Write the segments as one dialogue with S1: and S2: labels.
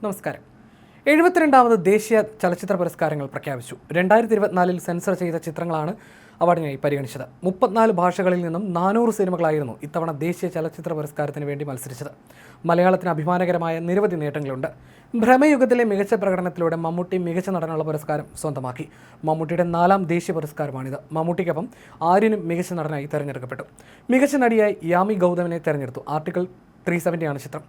S1: നമസ്കാരം. 72ാമത് ദേശീയ ചലച്ചിത്ര പുരസ്കാരങ്ങൾ പ്രഖ്യാപിച്ചു. 2024 സെൻസർ ചെയ്ത ചിത്രങ്ങളാണ് അവാർഡിനായി പരിഗണിച്ചത്. 34 ഭാഷകളിൽ നിന്നും 400 സിനിമകളായിരുന്നു ഇത്തവണ ദേശീയ ചലച്ചിത്ര പുരസ്കാരത്തിന് വേണ്ടി മത്സരിച്ചത്. മലയാളത്തിന് അഭിമാനകരമായ നിരവധി നേട്ടങ്ങളുണ്ട്. ഭ്രമയുഗത്തിലെ മികച്ച പ്രകടനത്തിലൂടെ മമ്മൂട്ടി മികച്ച നടനുള്ള പുരസ്കാരം സ്വന്തമാക്കി. മമ്മൂട്ടിയുടെ 4ാം ദേശീയ പുരസ്കാരമാണിത്. മമ്മൂട്ടിക്കൊപ്പം ആര്യനും മികച്ച നടനായി തെരഞ്ഞെടുക്കപ്പെട്ടു. മികച്ച നടിയായി യാമി ഗൗതമിനെ തെരഞ്ഞെടുത്തു. ആർട്ടിക്കിൾ 370 ആണ് ചിത്രം.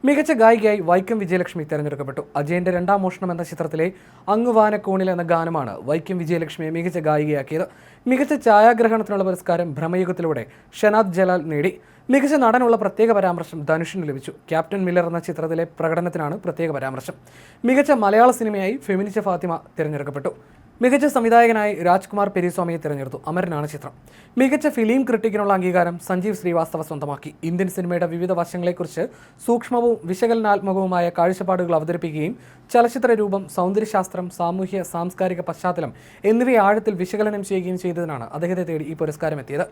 S1: മികച്ച ഗായികയായി വൈക്കം വിജയലക്ഷ്മി തെരഞ്ഞെടുക്കപ്പെട്ടു. അജയന്റെ രണ്ടാം മോഷണം എന്ന ചിത്രത്തിലെ അങ്ങുവാനക്കോണിൽ എന്ന ഗാനമാണ് വൈക്കം വിജയലക്ഷ്മിയെ മികച്ച ഗായികയാക്കിയത്. മികച്ച ഛായാഗ്രഹണത്തിനുള്ള പുരസ്കാരം ഭ്രമയുഗത്തിലൂടെ ഷനാദ് ജലാൽ നേടി. മികച്ച നടനുള്ള പ്രത്യേക പരാമർശം ധനുഷിന് ലഭിച്ചു. ക്യാപ്റ്റൻ മില്ലർ എന്ന ചിത്രത്തിലെ പ്രകടനത്തിനാണ് പ്രത്യേക പരാമർശം. മികച്ച മലയാള സിനിമയായി ഫെമിനിച്ച ഫാത്തിമ തിരഞ്ഞെടുക്കപ്പെട്ടു. മികച്ച സംവിധായകനായി രാജ്കുമാർ പെരിസ്വാമിയെ തിരഞ്ഞെടുത്തു. അമരനാണ് ചിത്രം. മികച്ച ഫിലിം ക്രിട്ടിക്കിനുള്ള അംഗീകാരം സഞ്ജീവ് ശ്രീവാസ്തവ സ്വന്തമാക്കി. ഇന്ത്യൻ സിനിമയുടെ വിവിധ വശങ്ങളെക്കുറിച്ച് സൂക്ഷ്മവും വിശകലനാത്മകവുമായ കാഴ്ചപ്പാടുകൾ അവതരിപ്പിക്കുകയും ചലച്ചിത്ര രൂപം, സൗന്ദര്യശാസ്ത്രം, സാമൂഹ്യ സാംസ്കാരിക പശ്ചാത്തലം എന്നിവയെ ആഴത്തിൽ വിശകലനം ചെയ്യുകയും ചെയ്തതിനാണ് അദ്ദേഹത്തെ തേടി ഈ പുരസ്കാരം എത്തിയത്.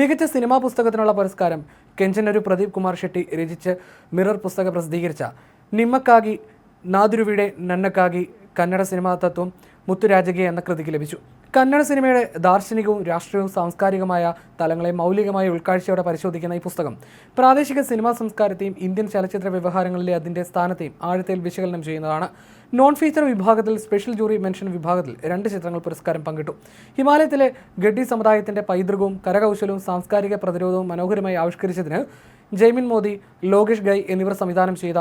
S1: മികച്ച സിനിമാ പുസ്തകത്തിനുള്ള പുരസ്കാരം കെഞ്ചനരു പ്രദീപ് കുമാർ ഷെട്ടി രചിച്ച് മിറർ പുസ്തകം പ്രസിദ്ധീകരിച്ച നിമ്മക്കാഗി നാദുരുവിടെ നന്നക്കാഗി കന്നഡ സിനിമാ തത്വം മുത്തുരാജകെ എന്ന കൃതിക്ക് ലഭിച്ചു. കന്നഡ സിനിമയുടെ ദാർശനികവും രാഷ്ട്രീയവും സാംസ്കാരികമായ തലങ്ങളെ മൗലികമായ ഉൾക്കാഴ്ചയോടെ പരിശോധിക്കുന്ന ഈ പുസ്തകം പ്രാദേശിക സിനിമാ സംസ്കാരത്തെയും ഇന്ത്യൻ ചലച്ചിത്ര വ്യവഹാരങ്ങളിലെ അതിൻ്റെ സ്ഥാനത്തെയും ആഴത്തിൽ വിശകലനം ചെയ്യുന്നതാണ്. നോൺ ഫീച്ചർ വിഭാഗത്തിൽ സ്പെഷ്യൽ ജൂറി മെൻഷൻ വിഭാഗത്തിൽ 2 ചിത്രങ്ങൾ പുരസ്കാരം പങ്കിട്ടു. ഹിമാലയത്തിലെ ഗഡ്ഡി സമുദായത്തിൻ്റെ പൈതൃകവും കരകൗശലവും സാംസ്കാരിക പ്രതിരോധവും മനോഹരമായി ആവിഷ്കരിച്ചതിന് ജയ്മിൻ മോദി, ലോകേഷ് ഗൈ എന്നിവർ സംവിധാനം ചെയ്ത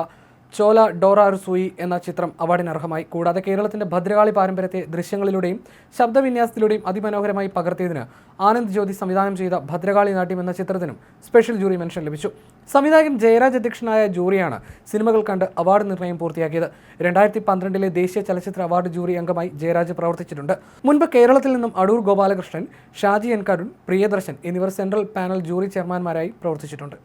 S1: ചോല ഡോറ റുസൂയി എന്ന ചിത്രം അവാർഡിന് അർഹമായി. കൂടാതെ കേരളത്തിന്റെ ഭദ്രകാളി പാരമ്പര്യത്തെ ദൃശ്യങ്ങളിലൂടെയും ശബ്ദവിന്യാസത്തിലൂടെയും അതിമനോഹരമായി പകർത്തിയതിന് ആനന്ദ് ജ്യോതി സംവിധാനം ചെയ്ത ഭദ്രകാളി നാട്യം എന്ന ചിത്രത്തിനും സ്പെഷ്യൽ ജൂറി മെൻഷൻ ലഭിച്ചു. സംവിധായകൻ ജയരാജ് അധ്യക്ഷനായ ജൂറിയാണ് സിനിമകൾ കണ്ട് അവാർഡ് നിർണ്ണയം പൂർത്തിയാക്കിയത്. 2012 ദേശീയ ചലച്ചിത്ര അവാർഡ് ജൂറി അംഗമായി ജയരാജ് പ്രവർത്തിച്ചിട്ടുണ്ട്. മുൻപ് കേരളത്തിൽ നിന്നും അടൂർ ഗോപാലകൃഷ്ണൻ, ഷാജി എൻ കരുൺ, പ്രിയദർശൻ എന്നിവർ സെൻട്രൽ പാനൽ ജൂറി ചെയർമാൻമാരായി പ്രവർത്തിച്ചിട്ടുണ്ട്.